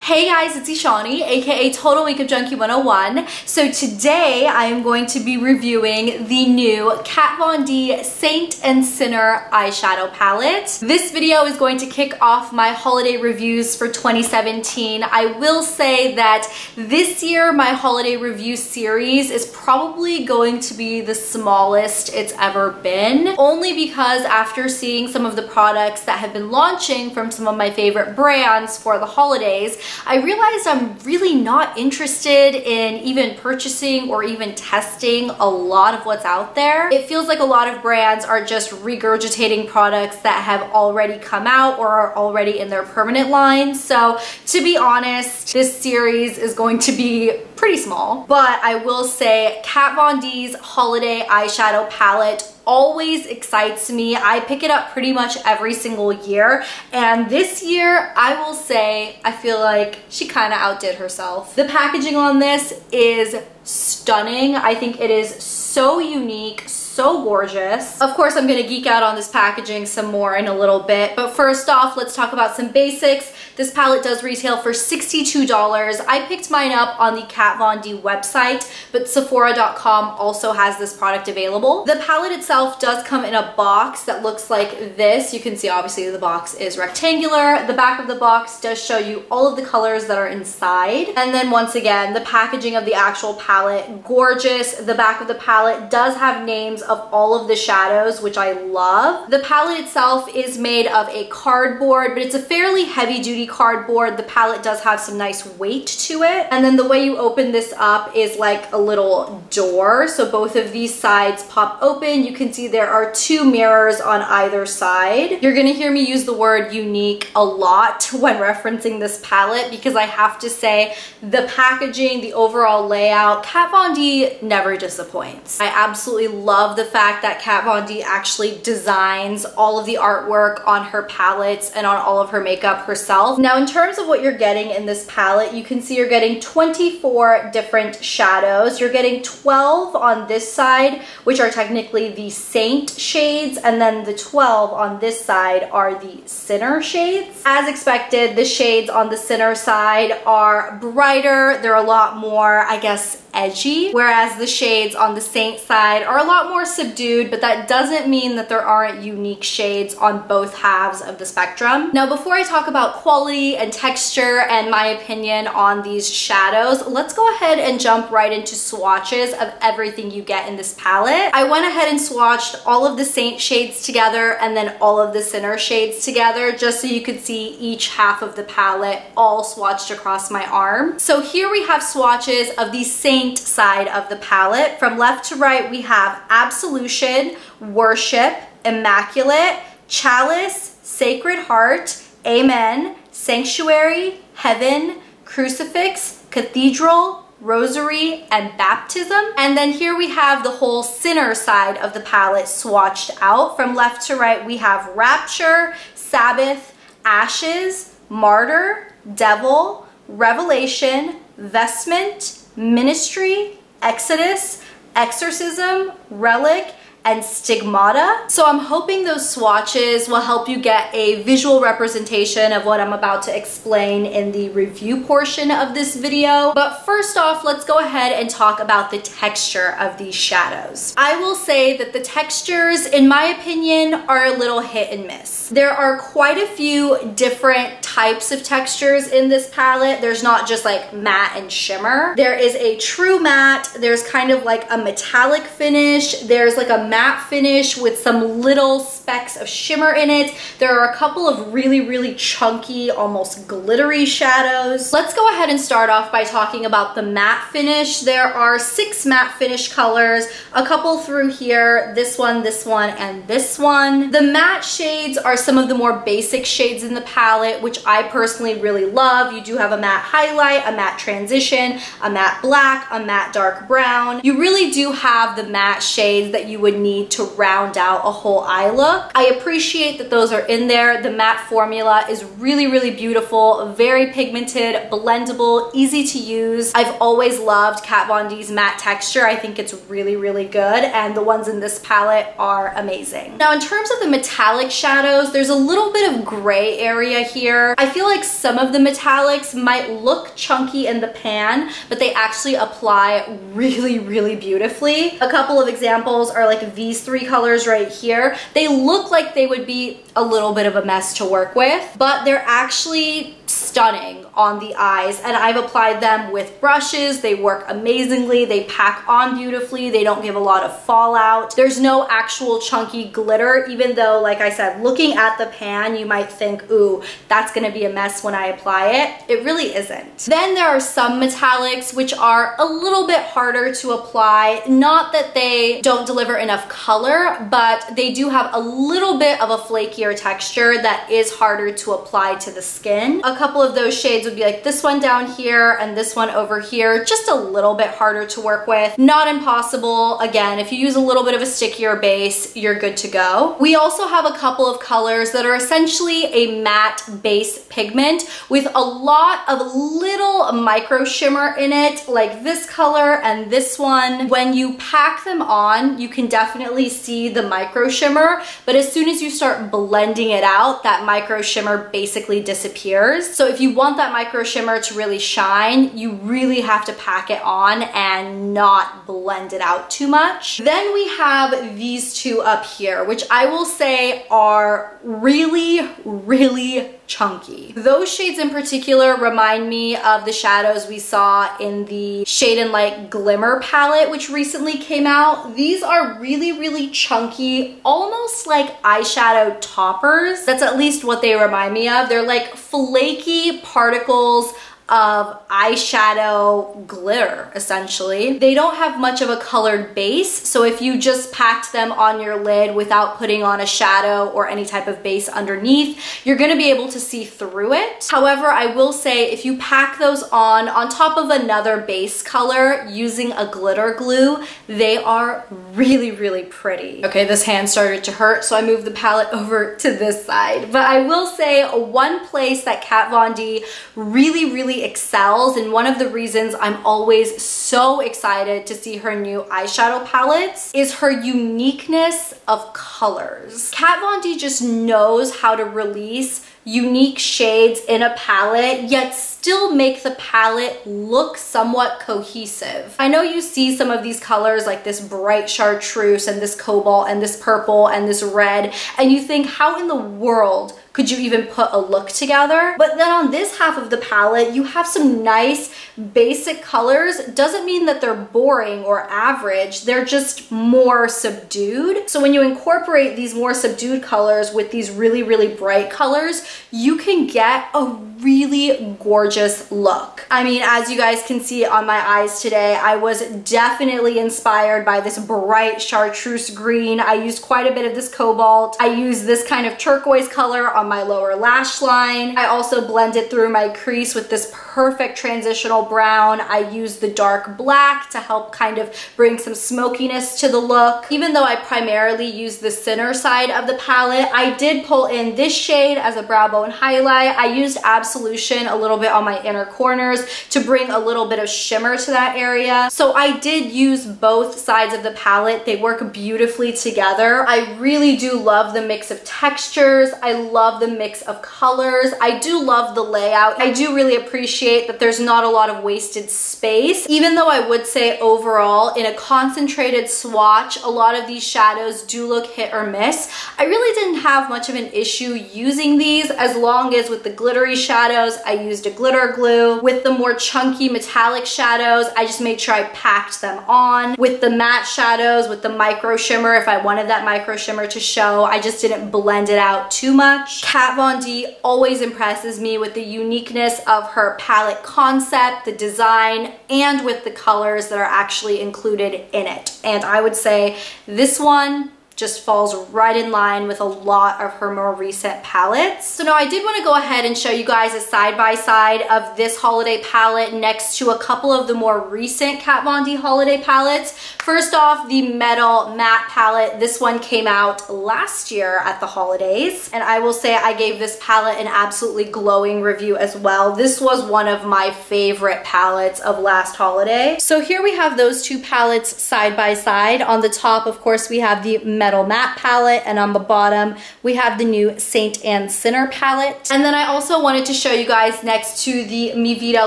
Hey guys, it's Eshani, aka Total Makeup Junkie 101. So today I am going to be reviewing the new Kat Von D Saint and Sinner eyeshadow palette. This video is going to kick off my holiday reviews for 2017. I will say that this year my holiday review series is probably going to be the smallest it's ever been, only because after seeing some of the products that have been launching from some of my favorite brands for the holidays, I realized I'm really not interested in even purchasing or even testing a lot of what's out there. It feels like a lot of brands are just regurgitating products that have already come out or are already in their permanent line. So to be honest, this series is going to be pretty small, but I will say Kat Von D's holiday eyeshadow palette always excites me. I pick it up pretty much every single year, and this year I will say I feel like she kind of outdid herself. The packaging on this is stunning. I think it is so unique, so gorgeous. Of course, I'm gonna geek out on this packaging some more in a little bit, but first off, let's talk about some basics. This palette does retail for $62. I picked mine up on the Kat Von D website, but Sephora.com also has this product available. The palette itself does come in a box that looks like this. You can see obviously the box is rectangular. The back of the box does show you all of the colors that are inside. And then once again, the packaging of the actual palette, gorgeous. The back of the palette does have names of all of the shadows, which I love. The palette itself is made of a cardboard, but it's a fairly heavy-duty cardboard. The palette does have some nice weight to it. And then the way you open this up is like a little door. So both of these sides pop open. You can see there are two mirrors on either side. You're gonna hear me use the word unique a lot when referencing this palette because I have to say the packaging, the overall layout, Kat Von D never disappoints. I absolutely love the fact that Kat Von D actually designs all of the artwork on her palettes and on all of her makeup herself. Now, in terms of what you're getting in this palette, you can see you're getting 24 different shadows. You're getting 12 on this side, which are technically the Saint shades, and then the 12 on this side are the Sinner shades. As expected, the shades on the Sinner side are brighter. They're a lot more, I guess, edgy, whereas the shades on the Saint side are a lot more subdued, but that doesn't mean that there aren't unique shades on both halves of the spectrum. Now, before I talk about quality and texture and my opinion on these shadows, let's go ahead and jump right into swatches of everything you get in this palette. I went ahead and swatched all of the Saint shades together and then all of the Sinner shades together, just so you could see each half of the palette all swatched across my arm. So here we have swatches of the Saint side of the palette. From left to right, we have Absolution, Worship, Immaculate, Chalice, Sacred Heart, Amen, Sanctuary, Heaven, Crucifix, Cathedral, Rosary, and Baptism. And then here we have the whole Sinner side of the palette swatched out. From left to right, we have Rapture, Sabbath, Ashes, Martyr, Devil, Revelation, Vestment, Ministry, Exodus, Exorcism, Relic, and Stigmata. So I'm hoping those swatches will help you get a visual representation of what I'm about to explain in the review portion of this video. But first off, let's go ahead and talk about the texture of these shadows. I will say that the textures, in my opinion, are a little hit and miss. There are quite a few different types of textures in this palette. There's not just like matte and shimmer. There is a true matte, there's kind of like a metallic finish, there's like a matte finish with some little specks of shimmer in it. There are a couple of really chunky, almost glittery shadows. Let's go ahead and start off by talking about the matte finish. There are 6 matte finish colors, a couple through here, this one, and this one. The matte shades are some of the more basic shades in the palette, which I personally really love. You do have a matte highlight, a matte transition, a matte black, a matte dark brown. You really do have the matte shades that you would need to round out a whole eye look. I appreciate that those are in there. The matte formula is really, really beautiful, very pigmented, blendable, easy to use. I've always loved Kat Von D's matte texture. I think it's really, really good, and the ones in this palette are amazing. Now, in terms of the metallic shadows, there's a little bit of gray area here. I feel like some of the metallics might look chunky in the pan, but they actually apply really, really beautifully. A couple of examples are like these three colors right here. They look like they would be a little bit of a mess to work with, but they're actually stunning on the eyes, and I've applied them with brushes. They work amazingly. They pack on beautifully. They don't give a lot of fallout. There's no actual chunky glitter, even though, like I said, looking at the pan, you might think, ooh, that's gonna be a mess when I apply it. It really isn't. Then there are some metallics which are a little bit harder to apply. Not that they don't deliver enough color, but they do have a little bit of a flakier texture that is harder to apply to the skin. A couple of those shades would be like this one down here and this one over here, just a little bit harder to work with. Not impossible. Again, if you use a little bit of a stickier base, you're good to go. We also have a couple of colors that are essentially a matte base pigment with a lot of little micro shimmer in it, like this color and this one. When you pack them on, you can definitely see the micro shimmer, but as soon as you start blending it out, that micro shimmer basically disappears. So if you want that micro shimmer to really shine, you really have to pack it on and not blend it out too much. Then we have these two up here, which I will say are really, really chunky. Those shades in particular remind me of the shadows we saw in the Shade and Light Glimmer palette, which recently came out. These are really, really chunky, almost like eyeshadow toppers. That's at least what they remind me of. They're like flaky particles of eyeshadow glitter, essentially. They don't have much of a colored base, so if you just packed them on your lid without putting on a shadow or any type of base underneath, you're gonna be able to see through it. However, I will say if you pack those on top of another base color using a glitter glue, they are really, really pretty. Okay, this hand started to hurt, so I moved the palette over to this side. But I will say one place that Kat Von D really, really excels, and one of the reasons I'm always so excited to see her new eyeshadow palettes, is her uniqueness of colors. Kat Von D just knows how to release unique shades in a palette, yet still make the palette look somewhat cohesive. I know you see some of these colors like this bright chartreuse and this cobalt and this purple and this red, and you think, how in the world could you even put a look together? But then on this half of the palette, you have some nice basic colors. Doesn't mean that they're boring or average, they're just more subdued. So when you incorporate these more subdued colors with these really, really bright colors, you can get a really gorgeous look. I mean, as you guys can see on my eyes today, I was definitely inspired by this bright chartreuse green. I used quite a bit of this cobalt. I used this kind of turquoise color on my lower lash line. I also blended through my crease with this perfect transitional brown. I used the dark black to help kind of bring some smokiness to the look. Even though I primarily used the center side of the palette, I did pull in this shade as a brow bone highlight. I used Absolution a little bit on my inner corners to bring a little bit of shimmer to that area. So I did use both sides of the palette. They work beautifully together. I really do love the mix of textures. I love the mix of colors. I do love the layout. I do really appreciate that there's not a lot of wasted space. Even though I would say overall, in a concentrated swatch, a lot of these shadows do look hit or miss. I really didn't have much of an issue using these, as long as with the glittery shadows, I used a glitter glue. With the more chunky metallic shadows, I just made sure I packed them on. With the matte shadows, with the micro shimmer, if I wanted that micro shimmer to show, I just didn't blend it out too much. Kat Von D always impresses me with the uniqueness of her palette concept, the design, and with the colors that are actually included in it. And I would say this one just falls right in line with a lot of her more recent palettes. So now I did want to go ahead and show you guys a side-by-side of this holiday palette next to a couple of the more recent Kat Von D holiday palettes. First off, the Metal Matte palette. This one came out last year at the holidays, and I will say I gave this palette an absolutely glowing review as well. This was one of my favorite palettes of last holiday. So here we have those two palettes side by side. On the top, of course, we have the Metal Matte palette, and on the bottom we have the new Saint and Sinner palette. And then I also wanted to show you guys next to the Mi Vida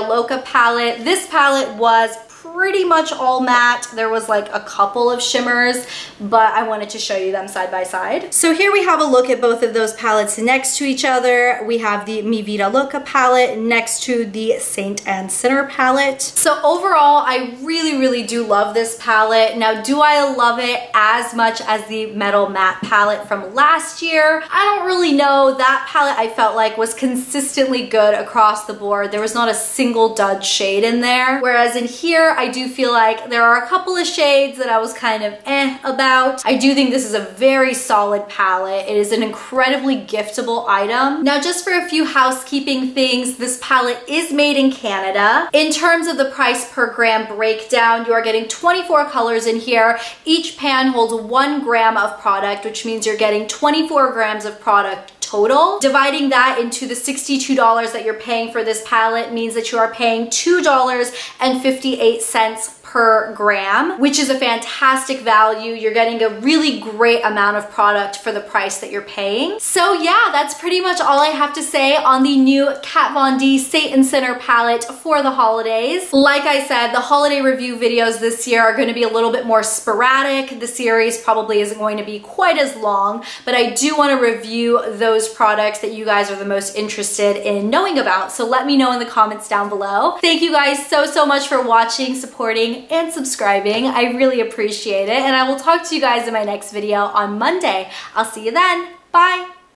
Loca palette. This palette was pretty much all matte. There was like a couple of shimmers, but I wanted to show you them side by side. So here we have a look at both of those palettes next to each other. We have the Mi Vida Loca palette next to the Saint and Sinner palette. So overall, I really do love this palette. Now, do I love it as much as the Metal Matte palette from last year? I don't really know. That palette I felt like was consistently good across the board. There was not a single dud shade in there. Whereas in here, I do feel like there are a couple of shades that I was kind of about. I do think this is a very solid palette. It is an incredibly giftable item. Now, just for a few housekeeping things, this palette is made in Canada. In terms of the price per gram breakdown, you are getting 24 colors in here. Each pan holds 1 gram of product, which means you're getting 24 grams of product total. Dividing that into the $62 that you're paying for this palette means that you are paying $2.58 per gram, which is a fantastic value. You're getting a really great amount of product for the price that you're paying. So yeah, that's pretty much all I have to say on the new Kat Von D Saint and Sinner palette for the holidays. Like I said, the holiday review videos this year are going to be a little bit more sporadic. The series probably isn't going to be quite as long, but I do want to review those products that you guys are the most interested in knowing about. So let me know in the comments down below. Thank you guys so much for watching, supporting, and subscribing. I really appreciate it, and I will talk to you guys in my next video on Monday. I'll see you then. Bye!